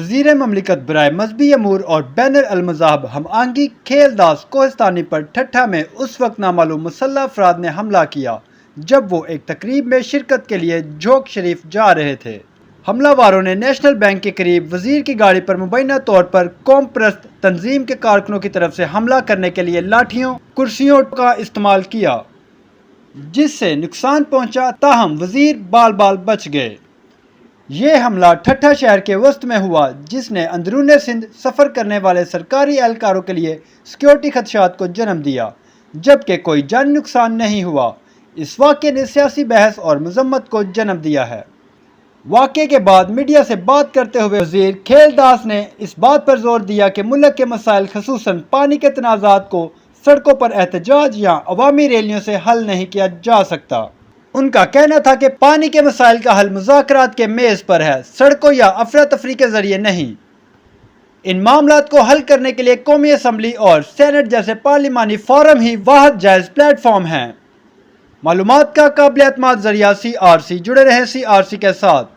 وزیر مملکت برائے مذہبی امور اور بین المذاہب ہم آہنگی کھیل داس کوہستانی پر ٹھٹھہ میں اس وقت نامعلوم مسلح افراد نے حملہ کیا جب وہ ایک تقریب میں شرکت کے لیے جھوک شریف جا رہے تھے۔ حملہ واروں نے نیشنل بینک کے قریب وزیر کی گاڑی پر مبینہ طور پر قوم پرست تنظیم کے کارکنوں کی طرف سے حملہ کرنے کے لیے لاٹھیوں، کرسیوں کا استعمال کیا، جس سے نقصان پہنچا، تاہم وزیر بال بال بچ گئے۔ یہ حملہ ٹھٹھہ شہر کے وسط میں ہوا، جس نے اندرون سندھ سفر کرنے والے سرکاری اہلکاروں کے لیے سیکیورٹی خدشات کو جنم دیا، جبکہ کوئی جانی نقصان نہیں ہوا۔ اس واقعے نے سیاسی بحث اور مذمت کو جنم دیا ہے۔ واقعے کے بعد میڈیا سے بات کرتے ہوئے وزیر کھیل داس نے اس بات پر زور دیا کہ ملک کے مسائل خصوصاً پانی کے تنازعات کو سڑکوں پر احتجاج یا عوامی ریلیوں سے حل نہیں کیا جا سکتا۔ ان کا کہنا تھا کہ پانی کے مسائل کا حل مذاکرات کے میز پر ہے، سڑکوں یا افراتفری کے ذریعے نہیں۔ ان معاملات کو حل کرنے کے لیے قومی اسمبلی اور سینٹ جیسے پارلیمانی فورم ہی واحد جائز پلیٹ فارم ہیں۔ معلومات کا قابل اعتماد ذریعہ CRC، جڑے رہیں CRC کے ساتھ۔